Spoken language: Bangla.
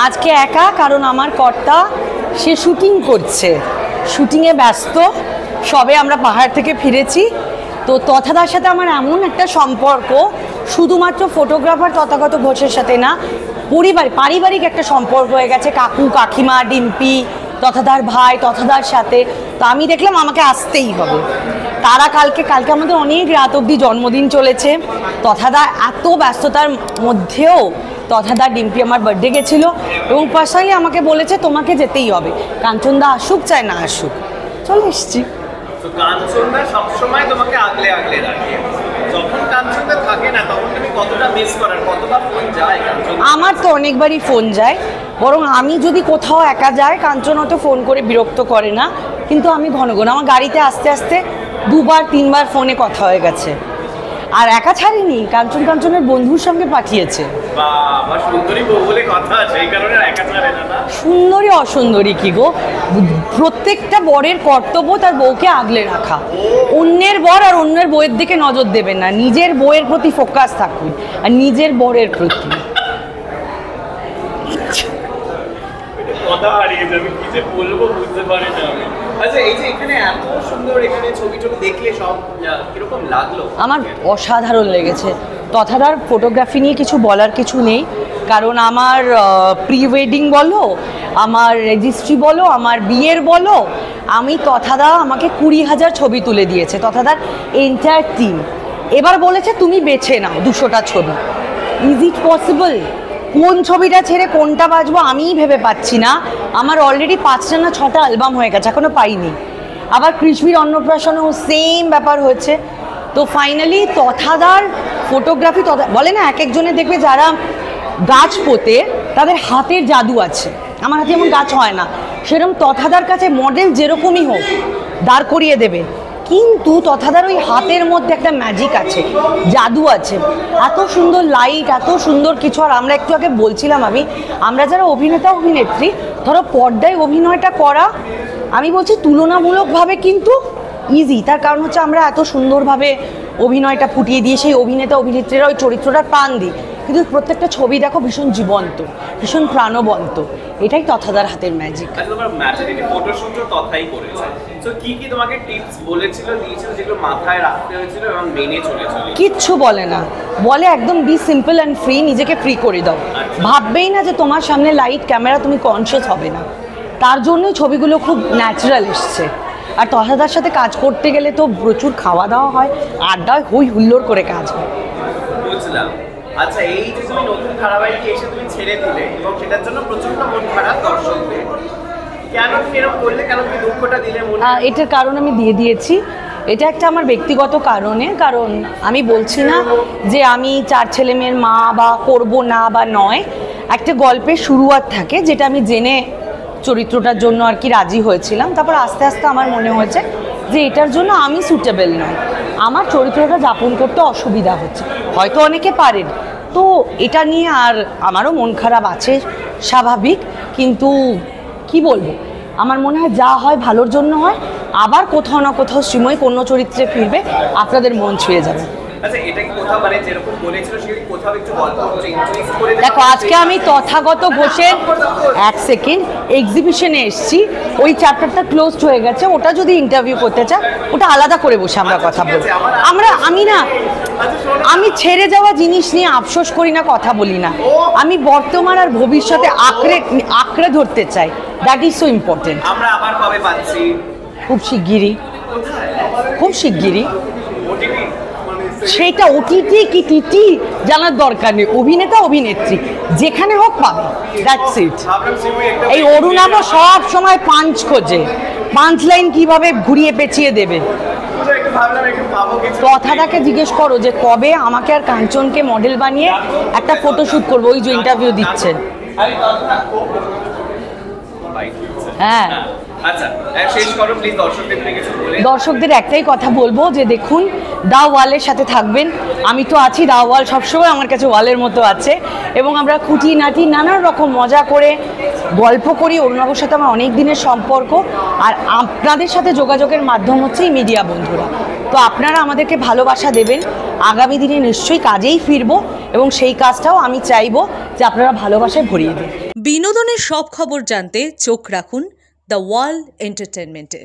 আজকে একা, কারণ আমার কর্তা সে শুটিং করছে, শুটিংয়ে ব্যস্ত। সবে আমরা পাহাড় থেকে ফিরেছি। তো তথাদার সাথে আমার এমন একটা সম্পর্ক, শুধুমাত্র ফটোগ্রাফার তথাগত ঘোষের সাথে না, পারিবারিক একটা সম্পর্ক হয়ে গেছে। কাকু কাকিমা, ডিম্পি, তথাদার ভাই, তথাদার সাথে। তো আমি দেখলাম আমাকে আসতেই হবে। তারা কালকে আমাদের অনেক রাত অবধি জন্মদিন চলেছে। তথাদা এত ব্যস্ততার মধ্যেও তথাদা ডিম্পি আমার বার্থডে গেছিলো এবং পার্সোনালি আমাকে বলেছে তোমাকে যেতেই হবে, কাঞ্চনদা আসুক চায় না আসুক। চলে এসছি। কাঞ্চনদা সবসময় তোমাকে আগলে আগলে রাখে, যখন কাঞ্চনদা থাকে না তখন তুমি কতটা মিস করার, কতটা ফোন যায়? আমার তো অনেকবারই ফোন যায়, বরং আমি যদি কোথাও একা যাই কাঞ্চন অত ফোন করে বিরক্ত করে না, কিন্তু আমি ঘন ঘন আমার গাড়িতে আস্তে আস্তে 2-3বার ফোনে কথা হয়ে গেছে। আর একা ছাড়িনি, কাঞ্চনের বন্ধুর সঙ্গে পাঠিয়েছে। সুন্দরী অসুন্দরী কি গো, প্রত্যেকটা বরের কর্তব্য তার বউকে আগলে রাখা। অন্যের বর আর অন্যের বউয়ের দিকে নজর দেবেন না, নিজের বউয়ের প্রতি ফোকাস থাকুন আর নিজের বরের প্রতি। আমার অসাধারণ লেগেছে। তথাদার ফটোগ্রাফি নিয়ে কিছু বলার কিছু নেই, কারণ আমার প্রি ওয়েডিং বলো, আমার রেজিস্ট্রি বলো, আমার বিয়ের বলো, আমি তথাদা আমাকে 20,000 ছবি তুলে দিয়েছে। তথাদার এন্টায়ার টিম এবার বলেছে তুমি বেছে নাও 200টা ছবি। Is it possible? কোন ছবিটা ছেড়ে কোনটা বাজবো আমিই ভেবে পাচ্ছি না। আমার অলরেডি 5টা না 6টা অ্যালবাম হয়ে গেছে, এখনও পাইনি। আবার কৃষ্ণীর অন্নপ্রাশনেও সেম ব্যাপার হয়েছে। তো ফাইনালি তথাদার ফটোগ্রাফি, বলে না এক একজনের দেখবে যারা গাছ পোতে তাদের হাতের জাদু আছে, আমার হাতে এমন গাছ হয় না, সেরকম তথাদার কাছে মডেল যেরকমই হোক দাঁড় করিয়ে দেবে, কিন্তু তথাদার ওই হাতের মধ্যে একটা ম্যাজিক আছে, জাদু আছে। এত সুন্দর লাইট, এত সুন্দর কিছু। আর আমরা একটু আগে বলছিলাম আমরা যারা অভিনেতা অভিনেত্রী, ধরো পর্দায় অভিনয়টা করা আমি বলছি তুলনামূলকভাবে কিন্তু ইজি। তার কারণ হচ্ছে আমরা এত সুন্দরভাবে অভিনয়টা ফুটিয়ে দিয়ে সেই অভিনেতা অভিনেত্রীরা ওই চরিত্রটা প্রাণ দিই, কিন্তু প্রত্যেকটা ছবি দেখো ভীষণ জীবন্ত, ভীষণ প্রাণবন্ত। এটাই তথাদার হাতের ম্যাজিক। কিচ্ছু বলে না, বলে একদম বি সিম্পল অ্যান্ড ফ্রি, নিজেকে ফ্রি করে দাও। ভাববেই না যে তোমার সামনে লাইট ক্যামেরা, তুমি কনসিয়াস হবে না। তার জন্যই ছবিগুলো খুব ন্যাচারাল এসছে। আর তথাদার সাথে কাজ করতে গেলে তো প্রচুর খাওয়া দাওয়া হয়, আড্ডায় হই হুল্লোড় করে কাজ হয়। বুঝলাম। আচ্ছা, এই যে তুমি নতুন ধারাবাহিকে এসে তুমি ছেড়ে দিলে এবং সেটার জন্য প্রচন্ড মন খারাপ দর্শকদের, কেন তুমি এরকম করলে, কেন তুমি দুঃখটা দিলে? এটার কারণ আমি দিয়ে দিয়েছি। এটা একটা আমার ব্যক্তিগত কারণে, কারণ আমি বলছি না যে আমি 4 ছেলে মেয়ের মা বা করবো না বা নয়। একটা গল্পের শুরুয়াত থাকে, যেটা আমি জেনে চরিত্রটার জন্য আর কি রাজি হয়েছিলাম। তারপর আস্তে আস্তে আমার মনে হয়েছে যে এটার জন্য আমি সুটেবল নয়, আমার চরিত্রটা যাপন করতে অসুবিধা হচ্ছে। হয়তো অনেকে পারেন, তো এটা নিয়ে আর আমারও মন খারাপ আছে, স্বাভাবিক। কিন্তু কি বলবো, আমার মনে হয় যা হয় ভালোর জন্য হয়। আবার কোথাও না কোথাও শ্রীময়ী অন্য চরিত্রে ফিরবে, আপনাদের মন ছুঁয়ে যাবে। দেখো, আজকে আমি তথাগত ঘোষের 1 সেকেন্ড এক্সিবিশনে এসছি, ওই চ্যাপ্টারটা ক্লোজড হয়ে গেছে। ওটা যদি ইন্টারভিউ করতে চায় ওটা আলাদা করে বসে আমরা কথা বলবো। আমি ছেড়ে যাওয়া জিনিস নিয়ে আফসোস করি না, কথা বলি না। আমি বর্তমান আর ভবিষ্যতে আঁকড়ে ধরতে চাই। That is so important. খুব শিগগিরই। সেটা ওটিটি কি টিটি জানার দরকার নেই, অভিনেতা অভিনেত্রী যেখানে হোক পাবে, দ্যাটস ইট। এই অরুণাবও সব সময় পাঞ্চ খোঁজে, পাঞ্চ লাইন কিভাবে ঘুরিয়ে পেঁচিয়ে দেবে। কথাটাকে জিজ্ঞেস করো যে কবে আমাকে আর কাঞ্চনকে মডেল বানিয়ে একটা ফটোশ্যুট করবো, ওই যে ইন্টারভিউ দিচ্ছে। হ্যাঁ, দর্শকদের একটাই কথা বলবো যে দেখুন, দা ওয়ালের সাথে থাকবেন। আমি তো আছি, দা ওয়াল সবসময় আমার কাছে ওয়ালের মতো আছে, এবং আমরা খুঁটিনাটি নানান রকম মজা করে গল্প করি। অরুণাবর সাথে আমার অনেক দিনের সম্পর্ক, আর আপনাদের সাথে যোগাযোগের মাধ্যম হচ্ছে এই মিডিয়া বন্ধুরা। তো আপনারা আমাদেরকে ভালোবাসা দেবেন। আগামী দিনে নিশ্চয়ই কাজেই ফিরবো, এবং সেই কাজটাও আমি চাইবো যে আপনারা ভালোবাসায় ভরিয়ে দিন। বিনোদনের সব খবর জানতে চোখ রাখুন দ্য ওয়ার্ল্ড এন্টারটেনমেন্টে।